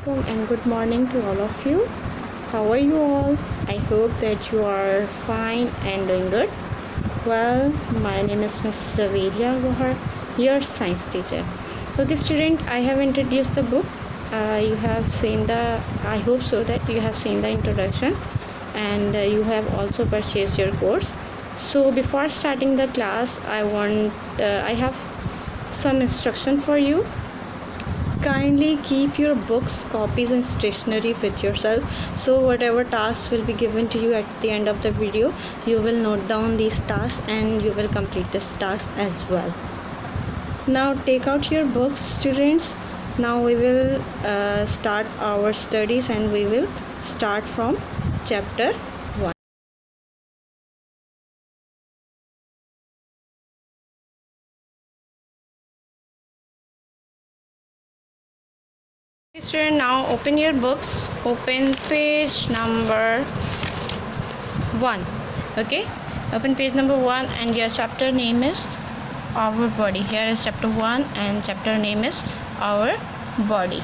welcome and good morning to all of you. How are you all? I hope that you are fine and doing good. Well, my name is Ms. Zaveria Gohar, your science teacher. Okay, student, I have introduced the book. I hope so that you have seen the introduction and you have also purchased your course. So before starting the class, I have some instruction for you. Kindly keep your books, copies and stationery with yourself, so whatever tasks will be given to you at the end of the video, you will note down these tasks and you will complete this task as well. Now take out your books, students. Now we will start our studies and we will start from chapter 1. Student, now open your books, open page number 1. Okay, open page number 1 and your chapter name is our body. Here is chapter 1 and chapter name is our body.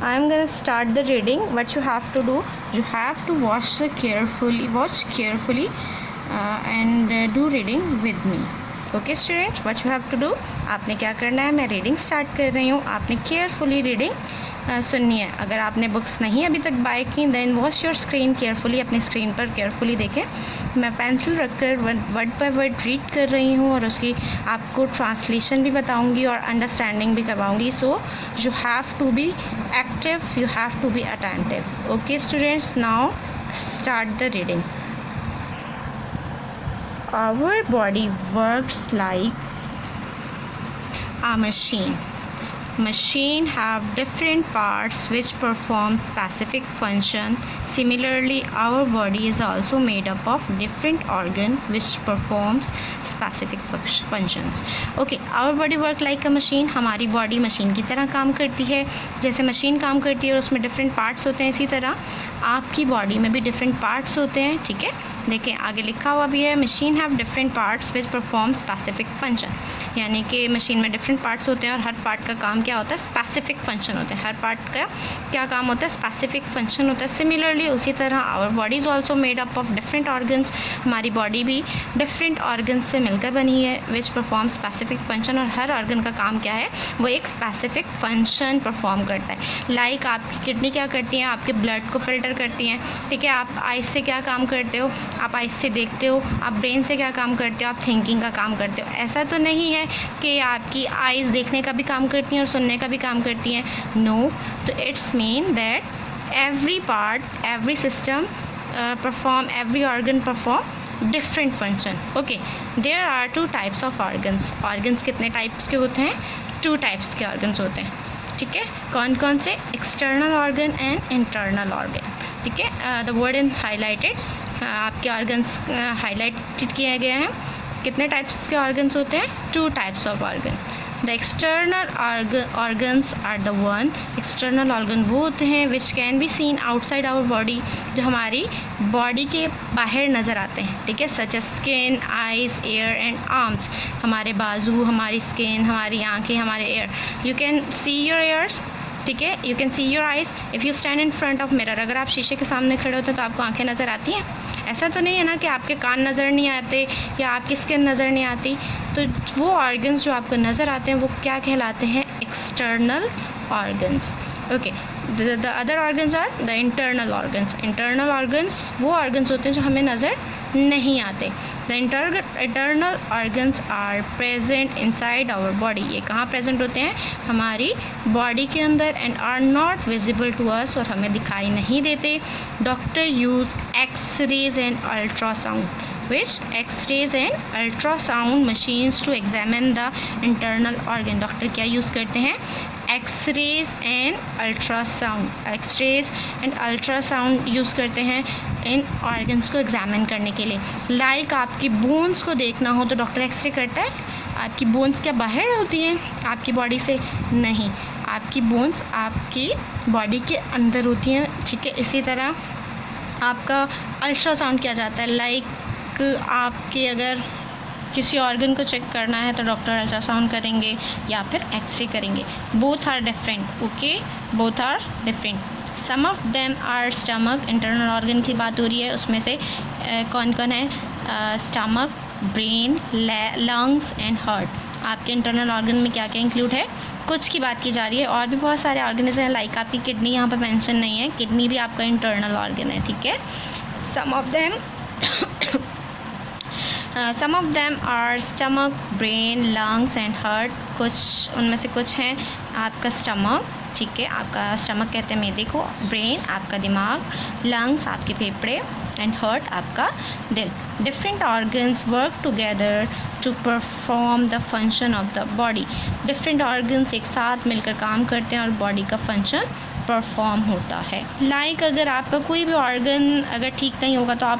I am going to start the reading. What you have to do, you have to watch carefully and do reading with me. Okay students, what you have to do, आपने क्या करना है, मैं reading start कर रही हूँ, आपने carefully reading सुननी है. अगर आपने बुक्स नहीं अभी तक बाय की, then watch your screen carefully, अपनी स्क्रीन पर केयरफुली देखें. मैं पेंसिल रखकर वर्ड बाय वर्ड रीड कर रही हूँ और उसकी आपको ट्रांसलेशन भी बताऊँगी और अंडरस्टैंडिंग भी करवाऊँगी. So you have to be active, you have to be attentive. Okay students, now start the reading. Our body works like a machine. Machine have different parts which perform specific function. Similarly, our body is also made up of different organ which performs specific functions. Okay, our body work like a machine. हमारी body machine की तरह काम करती है. जैसे machine काम करती है और उसमें डिफरेंट पार्ट्स होते हैं, इसी तरह आपकी बॉडी में भी डिफरेंट पार्ट्स होते हैं. ठीक है, देखें आगे लिखा हुआ भी है, machine have different parts which perform specific function. यानी कि मशीन में डिफरेंट पार्ट्स होते हैं और हर पार्ट का काम क्या होता है, स्पेसिफिक फंक्शन होता है. हर पार्ट का क्या काम होता है, स्पेसिफिक फंक्शन होता है. सिमिलरली उसी तरह our body is also made up of different organs. हमारी बॉडी भी डिफरेंट ऑर्गन्स से मिलकर बनी है विच परफॉर्म स्पेसिफिक फंक्शन. और हर ऑर्गन का काम क्या है, वो एक स्पेसिफिक फंक्शन परफॉर्म करता है. लाइक आपकी किडनी क्या करती हैं, आपके ब्लड को फिल्टर करती हैं. ठीक है, आप आइज से क्या काम करते हो, आप आइज से देखते हो. आप ब्रेन से क्या काम करते हो, आप थिंकिंग का काम करते हो. ऐसा तो नहीं है कि आपकी आइज़ देखने का भी काम करती हैं और सुनने का भी काम करती हैं. नो, तो it's mean that every part, every system perform, every organ perform different function. Okay, there are 2 types of organs. Organs कितने टाइप्स के होते हैं, 2 टाइप्स के ऑर्गन्स होते हैं. ठीक है, कौन कौन से, external organ and internal organ. ठीक है, द वर्ड इन हाईलाइटेड, आपके ऑर्गन्स हाईलाइट किए गए हैं. कितने टाइप्स के ऑर्गन्स होते हैं, 2 types of organ. The external organs are the one, external organ वो होते हैं which can be seen outside our body, जो हमारी बॉडी के बाहर नज़र आते हैं. ठीक है, such as skin, eyes, ear and arms. हमारे बाजू, हमारी स्किन, हमारी आँखें, हमारे ear. You can see your ears. ठीक है, you can see your eyes if you stand in front of mirror. अगर आप शीशे के सामने खड़े होते हैं तो आपको आंखें नज़र आती हैं. ऐसा तो नहीं है ना कि आपके कान नज़र नहीं आते या आपकी स्किन नज़र नहीं आती. तो वो ऑर्गन्स जो आपको नज़र आते हैं वो क्या कहलाते हैं, external organs. Okay, the other organs are the internal organs. Internal organs वो ऑर्गन्स होते हैं जो हमें नज़र नहीं आते. The internal organs are present inside our body. ये कहाँ प्रेजेंट होते हैं, हमारी बॉडी के अंदर. And are not visible to us, और हमें दिखाई नहीं देते. Doctor use X-rays and ultrasound, which X-rays and ultrasound machines to examine the internal organ. Doctor क्या यूज़ करते हैं, x-rays and ultrasound. X-rays and ultrasound use करते हैं इन ऑर्गन्स को एग्जामिन करने के लिए. लाइक आपकी बोन्स को देखना हो तो डॉक्टर एक्सरे करता है. आपकी बोन्स क्या बाहर होती हैं आपकी बॉडी से, नहीं, आपकी बोन्स आपकी बॉडी के अंदर होती हैं. ठीक है, इसी तरह आपका अल्ट्रासाउंड किया जाता है. लाइक आपके अगर किसी ऑर्गन को चेक करना है तो डॉक्टर अल्ट्रासाउंड करेंगे या फिर एक्सरे करेंगे. Both are different. Okay, both are different. Some of them are stomach. Internal organ की बात हो रही है, उसमें से कौन कौन है? Stomach, brain, lungs and heart. आपके इंटरनल ऑर्गन में क्या क्या इंक्लूड है, कुछ की बात की जा रही है. और भी बहुत सारे ऑर्गन्स हैं, लाइक आपकी किडनी यहाँ पर मेंशन नहीं है. किडनी भी आपका इंटरनल ऑर्गन है. ठीक है. Some of them are stomach, brain, lungs and heart. कुछ उनमें से कुछ हैं आपका स्टमक. ठीक है, आपका स्टमक कहते हैं मैदे को. ब्रेन आपका दिमाग, लंग्स आपके फेफड़े एंड हार्ट आपका दिल. Different organs work together to perform the function of the body. Different organs एक साथ मिलकर काम करते हैं और बॉडी का फंक्शन परफॉर्म होता है. लाइक अगर आपका कोई भी ऑर्गन अगर ठीक नहीं होगा तो आप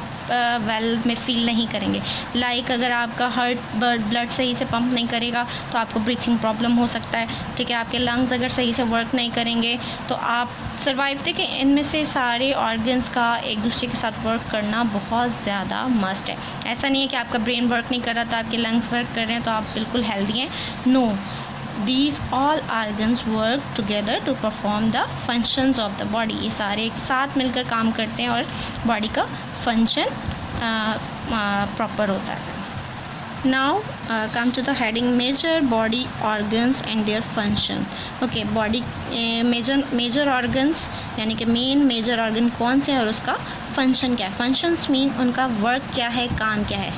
वेल में फील नहीं करेंगे. लाइक अगर आपका हार्ट ब्लड सही से पंप नहीं करेगा तो आपको ब्रीथिंग प्रॉब्लम हो सकता है. ठीक है, आपके लंग्स अगर सही से वर्क नहीं करेंगे तो आप सर्वाइव. देखिए, इनमें से सारे ऑर्गन्स का एक दूसरे के साथ वर्क करना बहुत ज़्यादा मस्ट है. ऐसा नहीं है कि आपका ब्रेन वर्क नहीं कर रहा तो आपके लंग्स वर्क कर रहे हैं तो आप बिल्कुल हेल्दी हैं. No, these all organs work together to perform the functions of the body. ये सारे एक साथ मिलकर काम करते हैं और बॉडी का फंक्शन प्रॉपर होता है. Now come to the heading major body organs and their function. Okay, body major organs यानी कि मेन मेजर ऑर्गन कौन से हैं और उसका फंक्शन क्या है. फंक्शंस मीन उनका वर्क क्या है, काम क्या है.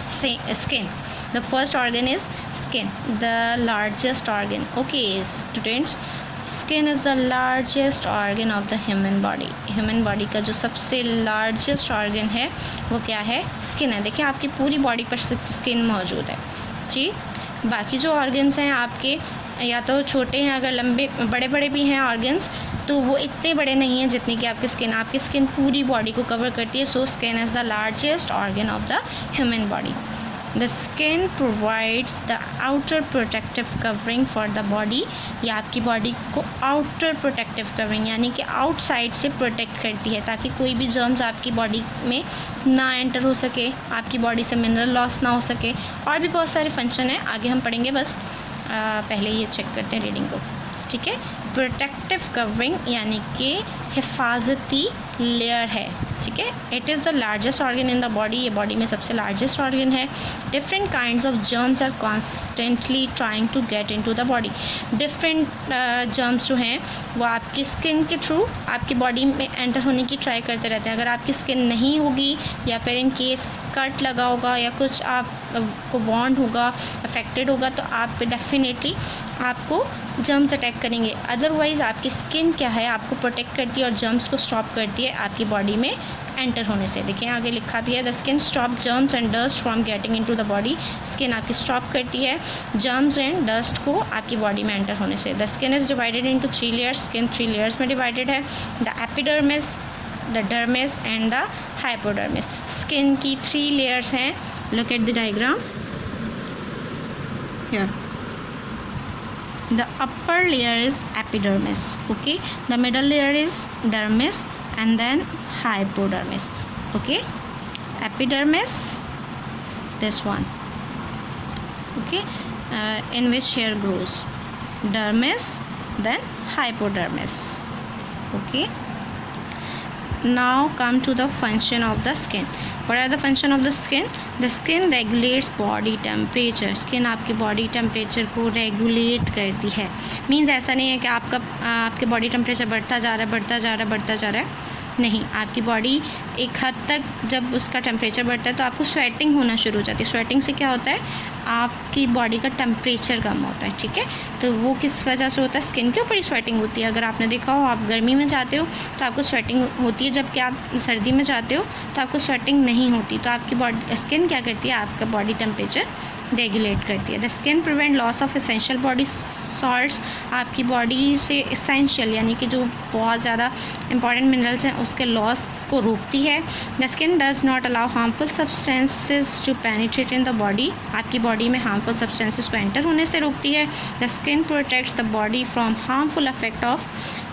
Skin. The first organ is skin, the largest organ. Okay, students, skin is the largest organ of the human body. Human body का जो सबसे largest organ है वो क्या है? Skin है. देखिए, आपकी पूरी बॉडी पर स्किन मौजूद है. जी, बाकी जो ऑर्गन्स हैं आपके या तो छोटे हैं, अगर लंबे बड़े बड़े भी हैं ऑर्गन्स तो वो इतने बड़े नहीं हैं जितनी कि आपकी स्किन. आपकी स्किन पूरी बॉडी को कवर करती है. So skin is the largest organ of the human body. The skin provides the outer protective covering for the body. ये आपकी बॉडी को outer protective covering यानी कि आउटसाइड से प्रोटेक्ट करती है ताकि कोई भी जर्म्स आपकी बॉडी में ना एंटर हो सके, आपकी बॉडी से मिनरल लॉस ना हो सके. और भी बहुत सारे फंक्शन हैं, आगे हम पढ़ेंगे. बस पहले ये चेक करते हैं रीडिंग को. ठीक है, प्रोटेक्टिव कवरिंग यानी कि हिफाजती लेयर है. ठीक है, it is the largest organ in the body. ये बॉडी में सबसे लार्जेस्ट ऑर्गन है. Different kinds of germs are constantly trying to get into the body. Different germs जो हैं वो आपकी स्किन के थ्रू आपकी बॉडी में एंटर होने की ट्राई करते रहते हैं. अगर आपकी स्किन नहीं होगी या फिर इन केस कट लगा होगा या कुछ आपको वॉन्ड होगा, अफेक्टेड होगा तो आप डेफिनेटली आपको जर्म्स अटैक करेंगे. अदरवाइज़ आपकी स्किन क्या है, आपको प्रोटेक्ट करती है और जर्म्स को स्टॉप करती है आपकी बॉडी में एंटर होने से. देखिए, आगे लिखा भी है the skin stop germs and dust from getting into the body. Skin आपकी स्टॉप करती है जर्म्स एंड डस्ट को आपकी बॉडी में एंटर होने से. The skin is divided into 3 layers. Skin 3 layers में डिवाइडेड है. The epidermis, the dermis and the hypodermis. Skin की 3 लेयर्स हैं. Look at the diagram here. The upper layer is epidermis. Okay, the middle layer is dermis and then hypodermis. Okay, epidermis, this one. Okay, in which hair grows. Dermis, then hypodermis. Okay, now come to the function of the skin. What are the function of the skin? The skin regulates body temperature. Skin आपकी body temperature को regulate करती है. Means ऐसा नहीं है कि आपके body temperature बढ़ता जा रहा है. नहीं, आपकी बॉडी एक हद तक जब उसका टेम्परेचर बढ़ता है तो आपको स्वेटिंग होना शुरू हो जाती है. स्वेटिंग से क्या होता है, आपकी बॉडी का टेम्परेचर कम होता है. ठीक है, तो वो किस वजह से होता है, स्किन के ऊपर ही स्वेटिंग होती है. अगर आपने देखा हो, आप गर्मी में जाते हो तो आपको स्वेटिंग होती है, जबकि आप सर्दी में जाते हो तो आपको स्वेटिंग नहीं होती. तो आपकी बॉडी स्किन क्या करती है, आपका बॉडी टेम्परेचर रेगुलेट करती है. The skin prevent loss of essential body salts. आपकी बॉडी से एसेंशियल यानी कि जो बहुत ज़्यादा इंपॉर्टेंट मिनरल्स हैं उसके लॉस को रोकती है. The skin does not allow harmful substances to penetrate in the body. आपकी बॉडी में हार्मफुल सब्सटेंसेस को एंटर होने से रोकती है. The skin protects the body from harmful effect of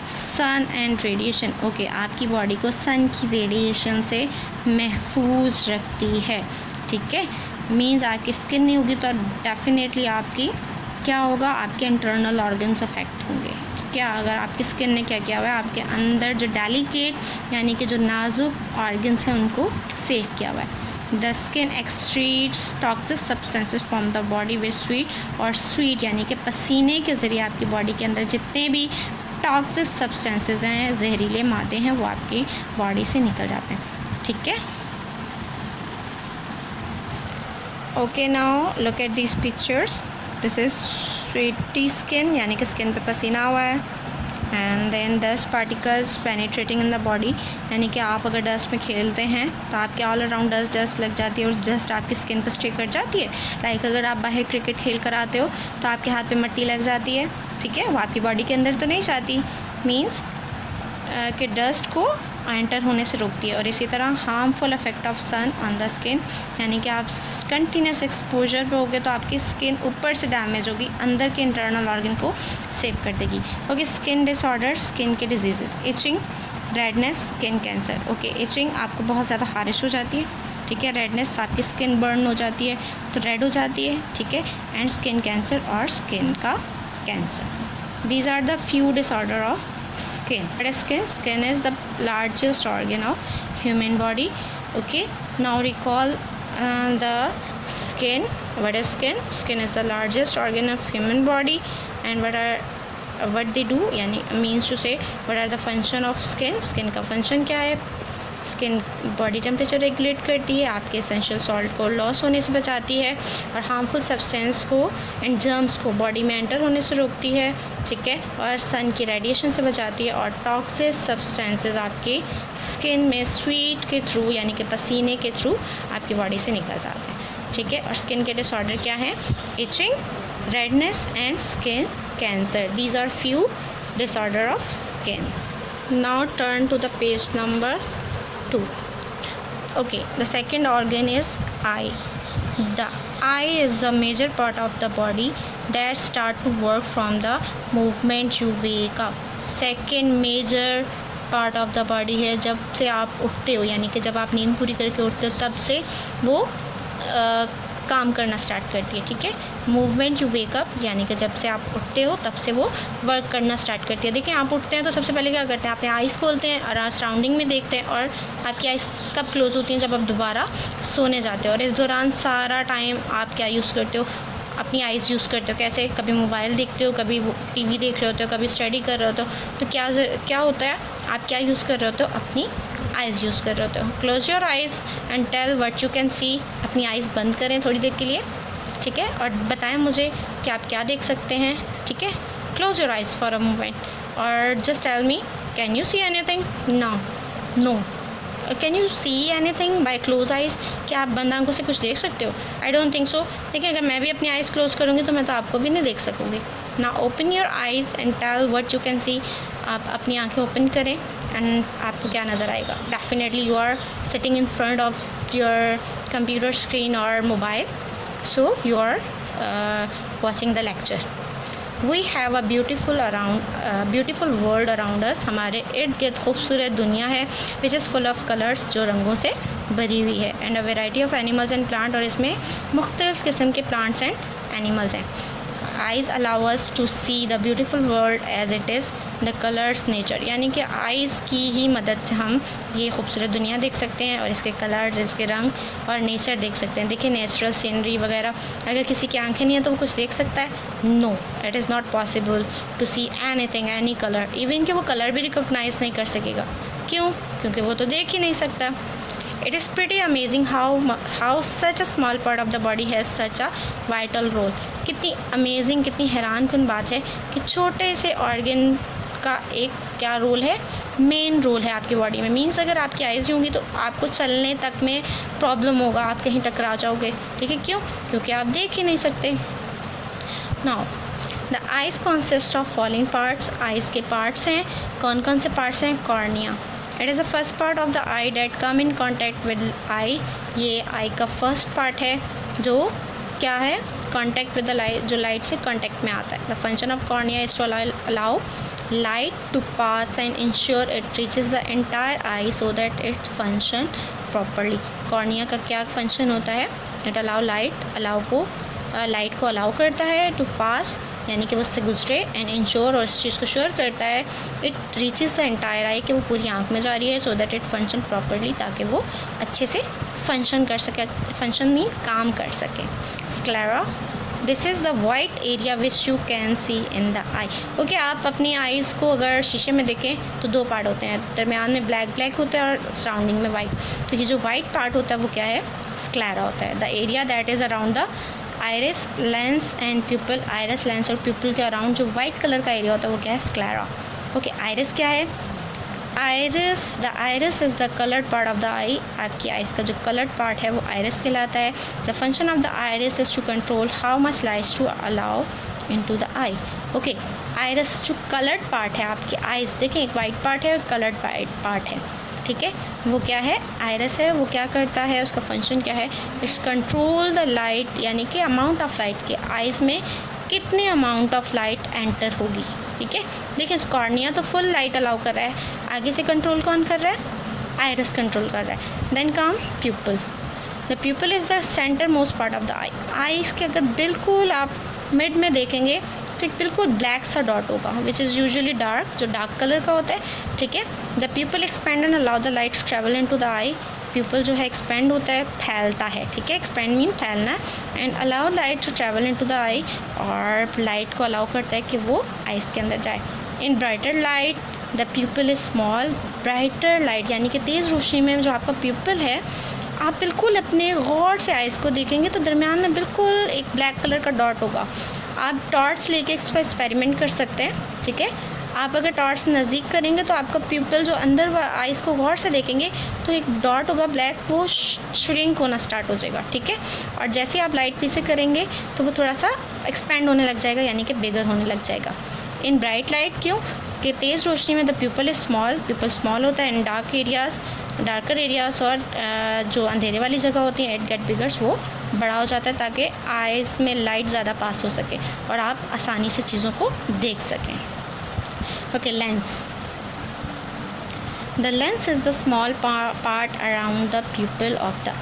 sun and radiation. Okay, आपकी बॉडी को सन की रेडिएशन से महफूज रखती है. ठीक है, मीन्स आपकी स्किन नहीं होगी तो डेफिनेटली आपकी क्या होगा, आपके इंटरनल ऑर्गन्स अफेक्ट होंगे। क्या अगर आपकी स्किन ने क्या किया हुआ है, आपके अंदर जो डेलिकेट यानी कि जो नाजुक ऑर्गन्स हैं उनको सेव किया हुआ है। The skin excretes toxic substances from the body with sweet, और स्वीट यानी कि पसीने के ज़रिए आपकी बॉडी के अंदर जितने भी टॉक्सिक सब्सटेंसेस हैं, जहरीले मादे हैं, वो आपकी बॉडी से निकल जाते हैं। ठीक है, okay, now look at these pictures. This is sweaty skin यानी कि स्किन पे पसीना हुआ है, and then dust particles penetrating in the body, यानी कि आप अगर डस्ट में खेलते हैं तो आपके ऑल अराउंड डस्ट लग जाती है और डस्ट आपकी स्किन पर स्टे कर जाती है। लाइक अगर आप बाहर क्रिकेट खेल कर आते हो तो आपके हाथ पे मिट्टी लग जाती है, ठीक है, वो आपकी बॉडी के अंदर तो नहीं जाती, मीन्स कि डस्ट को एंटर होने से रोकती है। और इसी तरह harmful effect of sun on the skin, यानी कि आप कंटिन्यूस एक्सपोजर पे होगे तो आपकी स्किन ऊपर से डैमेज होगी, अंदर के इंटरनल ऑर्गन को सेव कर देगी। ओके, स्किन डिसऑर्डर, स्किन के diseases, itching, redness, skin cancer. Okay, itching आपको बहुत ज़्यादा खारिश हो जाती है, ठीक है, रेडनेस आपकी स्किन बर्न हो जाती है तो रेड हो जाती है, ठीक है, एंड स्किन कैंसर और स्किन का cancer. These are the few disorder of skin. What is skin? Skin is the largest organ of human body. Okay, now recall the skin. What is skin? Skin is the largest organ of human body, and what they do, यानी means to say what are the function of skin. Skin का function क्या है? Skin body temperature regulate करती है, आपके essential salt को loss होने से बचाती है, और हार्मफुल सब्सटेंस को एंड जर्म्स को बॉडी में एंटर होने से रोकती है, ठीक है, और सन की रेडिएशन से बचाती है, और टॉक्सिक सब्सटेंसेस आपके स्किन में स्वीट के थ्रू यानी कि पसीने के थ्रू आपकी बॉडी से निकल जाते हैं, ठीक है। और स्किन के डिसऑर्डर क्या हैं? Itching, redness and skin cancer. These are few disorder of skin. Now turn to the page number 2. Okay, the second organ is eye. The eye is the major part of the body that start to work from the moment you wake up. Second major part of the body है जब से आप उठते हो, यानी कि जब आप नींद पूरी करके उठते हो तब से वो काम करना स्टार्ट करती है, ठीक है। मूवमेंट यू वेकअप यानी कि जब से आप उठते हो तब से वो वर्क करना स्टार्ट करती है। देखिए, आप उठते हैं तो सबसे पहले क्या करते हैं, अपने आइज़ खोलते हैं और सराउंडिंग में देखते हैं, और आपकी आइज़ कब क्लोज होती हैं? जब आप दोबारा सोने जाते हो। और इस दौरान सारा टाइम आप क्या यूज़ करते हो? अपनी आइज़ यूज़ करते हो। कैसे? कभी मोबाइल देखते हो, कभी टीवी देख रहे होते हो, कभी स्टडी कर रहे होते हो। तो क्या होता है, आप क्या यूज़ कर रहे होते हो? अपनी आइज़ यूज़ कर रहे होते हो। Close your eyes and tell what you can see. अपनी आइज़ बंद करें थोड़ी देर के लिए, ठीक है, और बताएं मुझे कि आप क्या देख सकते हैं, ठीक है। Close your eyes for a moment और just tell me, can you see anything? No. Can you see anything by close eyes? क्या आप बंद आंखों से कुछ देख सकते हो? I don't think so. देखिए, अगर मैं भी अपनी आइज़ क्लोज करूँगी तो मैं तो आपको भी नहीं देख सकूँगी ना। Open your eyes and tell what you can see. आप अपनी आंखें ओपन करें एंड आपको क्या नज़र आएगा? Definitely you are sitting in front of your computer screen और mobile, so you are watching the lecture. We have a beautiful world around us. हमारे इर्द गिर्द खूबसूरत दुनिया है, which is full of colours, जो रंगों से भरी हुई है, and a variety of animals and plant, और इसमें मुख्तलिफ़ किस्म के प्लांट्स एंड एनिमल्स हैं। Eyes allow us to see the beautiful world as it is, the colours nature, यानी कि आइज़ की ही मदद से हम ये खूबसूरत दुनिया देख सकते हैं और इसके कलर्स, इसके रंग और नेचर देख सकते हैं। देखिए, नेचुरल सीनरी वगैरह। अगर किसी की आंखें नहीं हैं तो वो कुछ देख सकता है? No, it is not possible to see anything, any colour, even कि वो कलर भी रिकॉग्नाइज नहीं कर सकेगा। क्यों? क्योंकि वो तो देख ही नहीं सकता। It is pretty amazing how such a small part of the body has such a vital role. कितनी अमेजिंग, कितनी हैरानकुन बात है कि छोटे से ऑर्गन का एक क्या रोल है, मेन रोल है आपकी बॉडी में। मीन्स अगर आपकी आइज़ होंगी तो आपको चलने तक में प्रॉब्लम होगा, आप कहीं टकरा जाओगे, ठीक है। क्यों? क्योंकि आप देख ही नहीं सकते। Now the eyes consist of following parts. Eyes के पार्ट्स हैं, कौन कौन से पार्ट्स हैं? Cornea, it is the first part of the eye that come in contact with eye. ये आई का फर्स्ट पार्ट है जो क्या है? कॉन्टैक्ट विद द लाइट, जो लाइट से कॉन्टैक्ट में आता है। The function of cornea is to allow light to pass and ensure it reaches the entire I so that it function properly. Cornea का क्या फंक्शन होता है? इट अलाउ लाइट को अलाउ करता है टू पास, यानी कि वो उससे गुजरे, एंड इंश्योर, और इस चीज़ को श्योर करता है it reaches the entire I, कि वो पूरी आँख में जा रही है, so that it function properly, ताकि वो अच्छे से फंक्शन कर सके, फंक्शन मीन काम कर सके। Sclera, this is the white area which you can C in the eye. Okay, आप अपनी आइज़ को अगर शीशे में देखें तो दो पार्ट होते हैं, दरमियान में ब्लैक होता है और सराउंडिंग में वाइट। तो ये जो वाइट पार्ट होता है वो क्या है? स्क्लेरा होता है। The area that is around the iris, lens and pupil. Iris, lens और प्यूपल के अराउंड जो वाइट कलर का एरिया होता है वो क्या है? स्क्लेरा। ओके, आयरिस क्या है? The iris is the coloured part of the eye. आपकी आइस का जो कलर्ड पार्ट है वो आइरिस कहलाता है। The function of the iris is to control how much light to allow into the eye. Okay, iris जो coloured part है आपकी आइस, देखें एक वाइट पार्ट है और कलर्ड पार्ट है, ठीक है, वो क्या है? आइरिस है। वो क्या करता है, उसका फंक्शन क्या है? इट्स कंट्रोल द लाइट, यानी कि अमाउंट ऑफ लाइट के आइस में कितने अमाउंट ऑफ लाइट एंटर होगी, ठीक है। देखिए कॉर्निया तो फुल लाइट अलाउ कर रहा है, आगे से कंट्रोल कौन कर रहा है? आइरिस कंट्रोल कर रहा है। Then come pupil. The pupil is the centre most part of the eye. Eyes के अगर बिल्कुल आप मिड में देखेंगे तो एक बिल्कुल ब्लैक सा डॉट होगा, विच इज़ यूजुअली डार्क, जो डार्क कलर का होता है, ठीक है। The pupil expand and allow the light to travel into the eye. Pupil जो है एक्सपेंड होता है, फैलता है, ठीक है, एक्सपेंड मीन फैलना, and allow light to travel into the eye, और लाइट को अलाउ करता है कि वो आइस के अंदर जाए। In brighter light the pupil is small. Brighter light यानी कि तेज़ रोशनी में जो आपका प्यूपल है, आप बिल्कुल अपने गौर से आइस को देखेंगे तो दरमियान में बिल्कुल एक ब्लैक कलर का डॉट होगा। आप टॉर्च लेके इस पर एक्सपेरिमेंट कर सकते हैं, ठीक है। आप अगर टॉर्च नज़दीक करेंगे तो आपका प्यूपल जो अंदर आइस को गौर से देखेंगे तो एक डॉट होगा ब्लैक, वो श्रिंक होना स्टार्ट हो जाएगा, ठीक है। और जैसे आप लाइट पीछे करेंगे तो वो थोड़ा सा एक्सपेंड होने लग जाएगा, यानी कि बिगर होने लग जाएगा। इन ब्राइट लाइट, क्यों कि तेज़ रोशनी में the pupil is small, pupil small होता है। इन डार्कर एरियाज और जो अंधेरे वाली जगह होती है, इट गेट बिगर्स, वो बड़ा हो जाता है ताकि आइज़ में लाइट ज़्यादा पास हो सके और आप आसानी से चीज़ों को देख सकें। Okay, lens. The lens is the small part around the pupil of the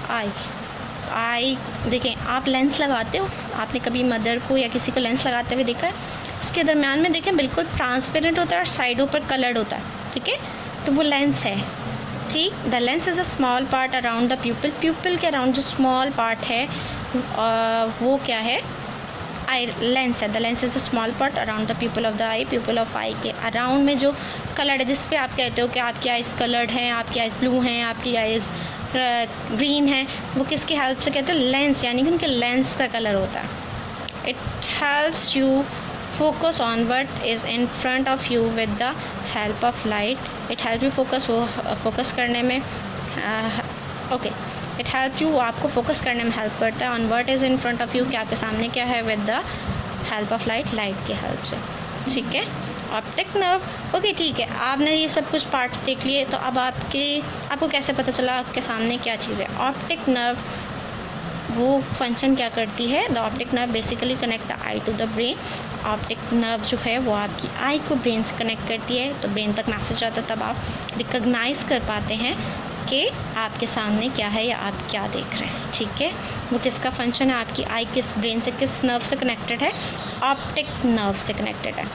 eye. देखें, आप लेंस लगाते हो, आपने कभी मदर को या किसी को लेंस लगाते हुए देखा है? उसके दरमियान में देखें बिल्कुल ट्रांसपेरेंट होता है और साइडों पर कलर्ड होता है, ठीक है, तो वो लेंस है, ठीक। The lens is the small part around the pupil. Pupil के अराउंड जो स्मॉल पार्ट है वो क्या है? लेंस है। The lens is the small part around the pupil of the eye. Pupil of eye के अराउंड में जो कलर्ड है, जिस पे आप कहते हो कि आपकी आइज़ कलर्ड हैं, आपकी आइज़ ब्लू हैं, आपकी आइज़ ग्रीन है, वो किसकी हेल्प से कहते हो? लेंस, यानी कि उनके लेंस का कलर होता है। It helps you focus on what is in front of you with the help of light. It help you focus करने में ओके, इट हेल्प यू, आपको फोकस करने में हेल्प करता है। On what is in front of you, कि आपके सामने क्या है, with the help of light की हेल्प से, ठीक है। ऑप्टिक नर्व, ओके ठीक है, आपने ये सब कुछ पार्ट्स देख लिए, तो अब आपको कैसे पता चला आपके सामने क्या चीज़ है? ऑप्टिक नर्व वो फंक्शन क्या करती है? The optic nerve basically connect the eye to the brain. Optic nerve जो है वो आपकी आई को ब्रेन से कनेक्ट करती है, तो ब्रेन तक मैसेज आता है, तब आप रिकॉग्नाइज कर पाते हैं कि आपके सामने क्या है या आप क्या देख रहे हैं, ठीक है। वो किसका फंक्शन है? आपकी आई किस ब्रेन से, किस नर्व से कनेक्टेड है? ऑप्टिक नर्व से कनेक्टेड है।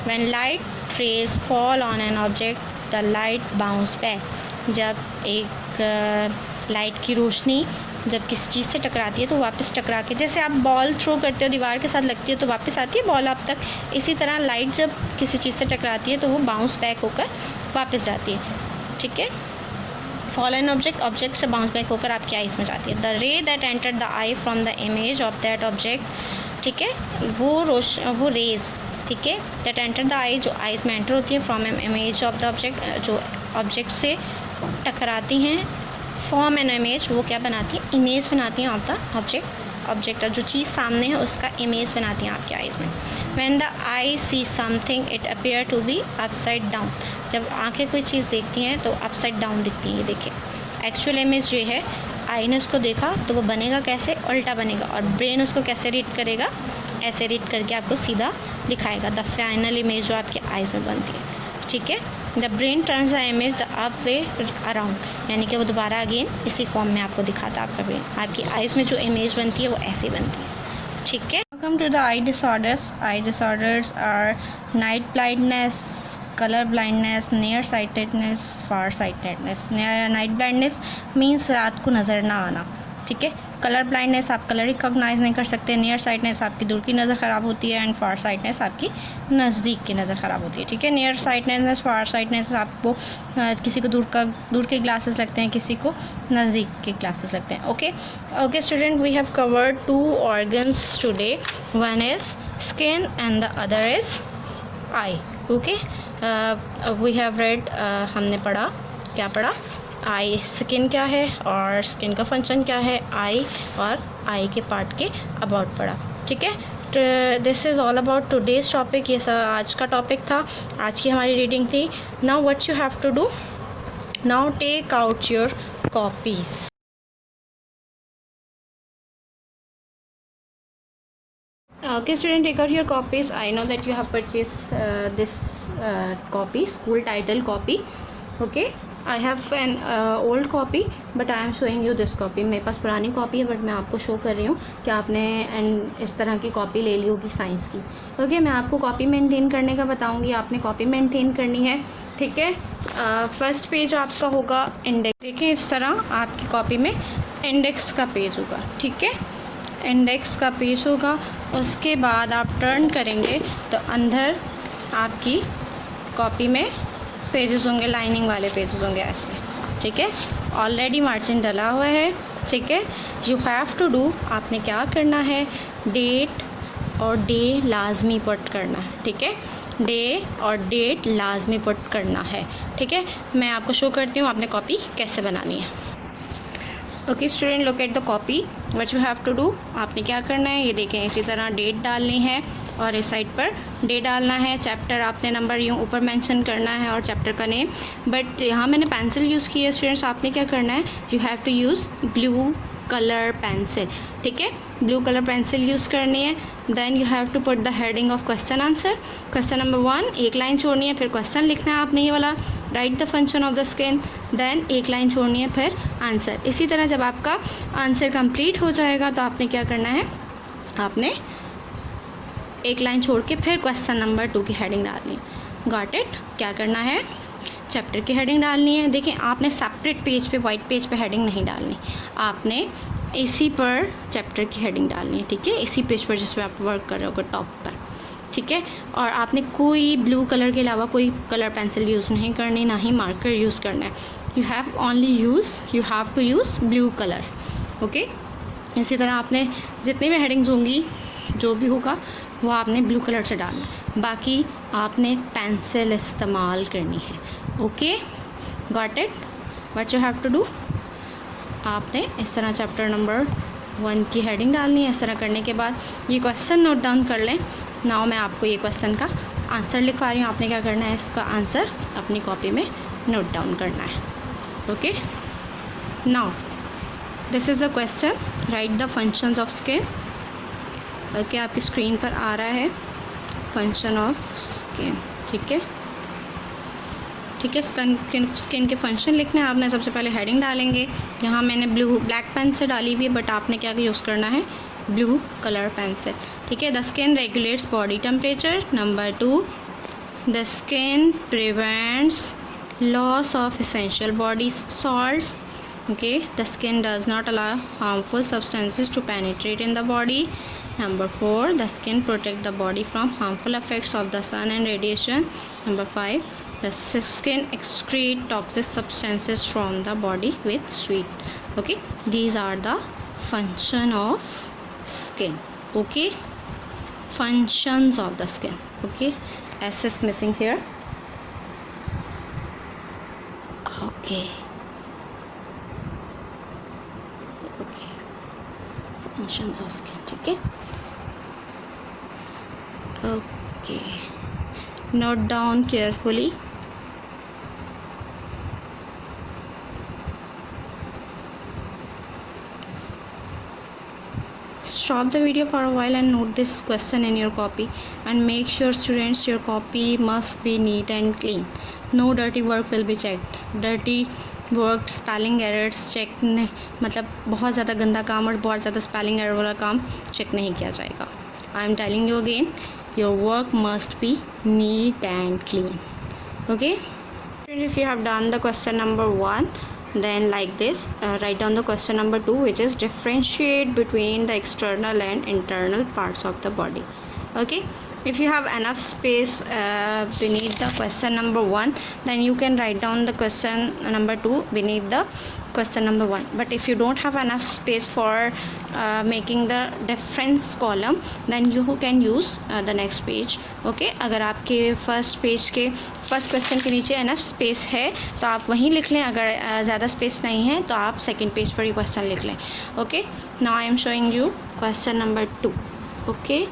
When light rays fall on an object the light bounce back. जब एक लाइट की रोशनी जब किसी चीज़ से टकराती है तो वापस टकरा के, जैसे आप बॉल थ्रो करते हो, दीवार के साथ लगती है तो वापस आती है बॉल आप तक, इसी तरह लाइट जब किसी चीज़ से टकराती है तो वो बाउंस बैक होकर वापस जाती है, ठीक है। फॉल एन ऑब्जेक्ट से बाउंस बैक होकर आपकी आइज़ में जाती है। द रे that enter the I from the image of that object, ठीक है, वो रेज, ठीक है, दैट एंटर द आई, जो आइज़ में एंटर होती है, from an image of the object, जो ऑब्जेक्ट से टकराती हैं, फॉर्म एन इमेज, वो क्या बनाती है? इमेज बनाती हैं ऑफ द ऑब्जेक्ट, जो चीज़ सामने है उसका इमेज बनाती हैं आपकी आइज़ में। When the eye see something it appear to be upside down. जब आंखें कोई चीज़ देखती हैं तो अपसाइड डाउन दिखती है, ये देखिए एक्चुअल इमेज जो है, आई ने उसको देखा तो वो बनेगा कैसे? उल्टा बनेगा, और ब्रेन उसको कैसे रीड करेगा? ऐसे रीड करके आपको सीधा दिखाएगा। द फाइनल इमेज जो आपकी आइज़ में बनती है, ठीक है। The brain turns the image the up way around, यानी कि वो दोबारा अगेन इसी फॉर्म में आपको दिखाता है आपका ब्रेन। आपकी आइज़ में जो इमेज बनती है वो ऐसी बनती है, ठीक है। Welcome to the eye disorders. Eye disorders are night blindness, colour blindness, near sightedness, far sightedness. Night blindness means रात को नज़र ना आना, ठीक है। कलर ब्लाइंडनेस, आप कलर रिकॉग्नाइज नहीं कर सकते। नियर साइटनेस, आपकी दूर की नज़र ख़राब होती है। एंड फार साइटनेस, आपकी नज़दीक की नज़र ख़राब होती है, ठीक है। नियर साइटनेस, फार साइटनेस, आपको किसी को दूर के ग्लासेस लगते हैं, किसी को नज़दीक के ग्लासेस लगते हैं। Okay student, we have covered 2 organs today. One is skin and the other is eye. Okay, we have read, हमने पढ़ा, क्या पढ़ा? आई, स्किन क्या है और स्किन का फंक्शन क्या है, आई और आई के पार्ट के अबाउट पढ़ा, ठीक है। This is all about today's topic. ये सब आज का टॉपिक था, आज की हमारी रीडिंग थी। Now what you have to do, now take out your copies. Okay student, take out your copies. I know that you have purchased this copy, school title copy. Okay, I have an old copy but I am showing you this copy. मेरे पास पुरानी copy है but मैं आपको show कर रही हूँ कि आपने इस तरह की कॉपी ले ली होगी साइंस की। ओके, मैं आपको कॉपी मेंटेन करने का बताऊँगी, आपने कॉपी मेंटेन करनी है, ठीक है। फर्स्ट पेज आपका होगा इंडेक्स। देखिए इस तरह आपकी कॉपी में इंडेक्स का पेज होगा, ठीक है। इंडेक्स का पेज होगा, उसके बाद आप टर्न करेंगे तो अंदर आपकी कॉपी में पेजेस होंगे, लाइनिंग वाले पेजेस होंगे ऐसे, ठीक है। ऑलरेडी मार्जिन डला हुआ है, ठीक है। यू हैव टू डू, आपने क्या करना है, डेट और डे लाजमी पुट करना है, ठीक है। डे और डेट लाजमी पुट करना है, ठीक है। मैं आपको शो करती हूँ आपने कॉपी कैसे बनानी है। Okay student, look at the copy. What you have to do, आपने क्या करना है, ये देखें इसी तरह डेट डालनी है और इस साइड पर डे डालना है। चैप्टर आपने नंबर यूँ ऊपर मेंशन करना है और चैप्टर का नेम, बट यहाँ मैंने पेंसिल यूज़ की है स्टूडेंट्स। आपने क्या करना है, you have to use blue colour pencil, ठीक है। ब्लू कलर पेंसिल यूज़ करनी है। Then you have to put the heading of question answer. Question number 1, एक लाइन छोड़नी है, फिर क्वेश्चन लिखना है आपने ये वाला, right the function of the skin. देन एक लाइन छोड़नी है, फिर आंसर। इसी तरह जब आपका आंसर कंप्लीट हो जाएगा तो आपने क्या करना है, आपने एक लाइन छोड़ के फिर क्वेश्चन नंबर 2 की हेडिंग डालनी है। Got it? क्या करना है, चैप्टर की हेडिंग डालनी है। देखिए आपने सेपरेट पेज पे, वाइट पेज पे हेडिंग नहीं डालनी, आपने इसी पर चैप्टर की हेडिंग डालनी है, ठीक है। इसी पेज पर जिस पर आप वर्क कर रहे हो टॉप पर, ठीक है। और आपने कोई ब्लू कलर के अलावा कोई कलर पेंसिल यूज़ नहीं करनी, ना ही मार्कर यूज़ करना है। You have to use blue colour, okay. इसी तरह आपने जितनी भी हेडिंग्स होंगी, जो भी होगा वो आपने ब्लू कलर से डालना है, बाकी आपने पेंसिल इस्तेमाल करनी है, okay. Got it? What you have to do, आपने इस तरह चैप्टर नंबर 1 की हेडिंग डालनी है। इस तरह करने के बाद ये क्वेश्चन नोट डाउन कर लें। नाउ मैं आपको ये क्वेश्चन का आंसर लिखवा रही हूँ, आपने क्या करना है, इसका आंसर अपनी कॉपी में नोट डाउन करना है, okay. Now this is the question, right the functions of skin. Okay, आपकी स्क्रीन पर आ रहा है फंक्शन ऑफ स्किन, ठीक है, ठीक है। स्किन के फंक्शन लिखने हैं आपने। सबसे पहले हेडिंग डालेंगे, यहाँ मैंने ब्लैक पेन से डाली हुई है बट आपने क्या यूज़ करना है, ब्लू कलर पेंसिल, ठीक है। The skin regulates body temperature. Number 2, the skin prevents loss of essential body salts. Okay, the skin does not allow harmful substances to penetrate in the body. Number 4, the skin protects the body from harmful effects of the sun and radiation. Number 5, the skin excretes toxic substances from the body with sweat. Okay, these are the function of skin. Okay, functions of the skin. Okay, S is missing here. Okay. Functions of skin, ठीक है। Okay, note down carefully. stop the video for a while and note this question in your copy, and make sure students your copy must be neat and clean. No dirty work will be checked. Dirty work, spelling errors check मतलब बहुत ज़्यादा गंदा काम और बहुत ज़्यादा spelling error वाला काम check नहीं किया जाएगा. I am telling you again, your work must be neat and clean. Okay, if you have done the question number 1, then like this, write down the question number 2, which is differentiate between the external and internal parts of the body. Okay, if you have enough space beneath the question number 1, then you can write down the question number 2 beneath the question number 1. But if you don't have enough space for making the difference column, then you can use the next page. Okay, अगर आपके first page के first question के नीचे enough space है तो आप वहीं लिख लें. अगर ज़्यादा स्पेस नहीं है तो आप सेकेंड पेज पर ही क्वेश्चन लिख लें. Okay, now I am showing you question number 2. Okay,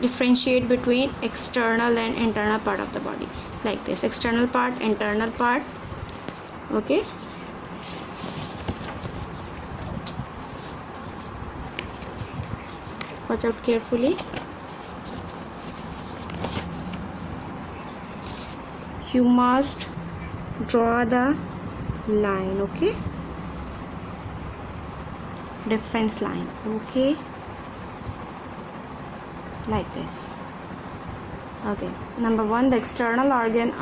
differentiate between external and internal part of the body, like this: external part, internal part. Okay, watch out carefully. You must draw the line. Okay, difference line. Okay, like this. Okay, number 1, the external organs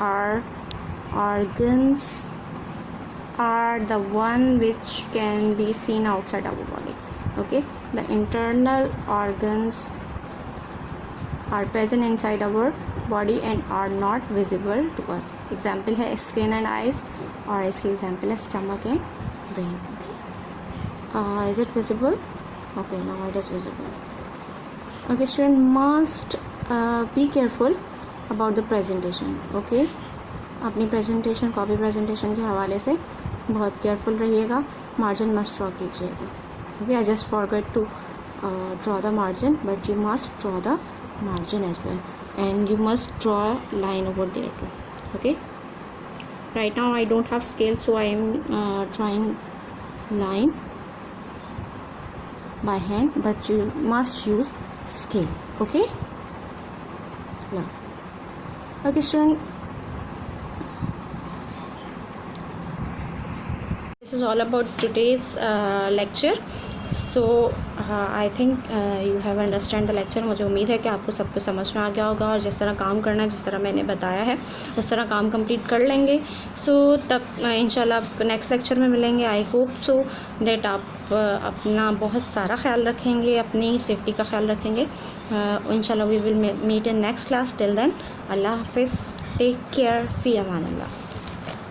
are the one which can be seen outside our body. Okay, the internal organs are present inside our body and are not visible to us. Example है skin and eyes, और इसके example है stomach and brain. Okay, is it visible? Okay, now it is visible. Okay, student must be careful about the presentation. Okay, अपनी presentation, copy presentation के हवाले से बहुत careful रहिएगा. मार्जिन मस्ट ड्रॉ कीजिएगा. Okay, I just forget to draw the margin, but you must draw the margin as well, and you must draw a line over there too. Okay, right now I don't have scale, so I am drawing line by hand, but you must use scale. Okay, now okay student, this is all about today's lecture. So I think you have understand the lecture. मुझे उम्मीद है कि आपको सब कुछ समझ में आ गया होगा, और जिस तरह काम करना है, जिस तरह मैंने बताया है, उस तरह काम कंप्लीट कर लेंगे. सो तब इंशाल्लाह नेक्स्ट लेक्चर में मिलेंगे. आई होप सो डेट आप अपना बहुत सारा ख्याल रखेंगे, अपनी सेफ्टी का ख्याल रखेंगे. इंशाल्लाह we will meet in next class. Till then, अल्लाह हाफिज़, टेक केयर, फ़ी अमान अल्लाह.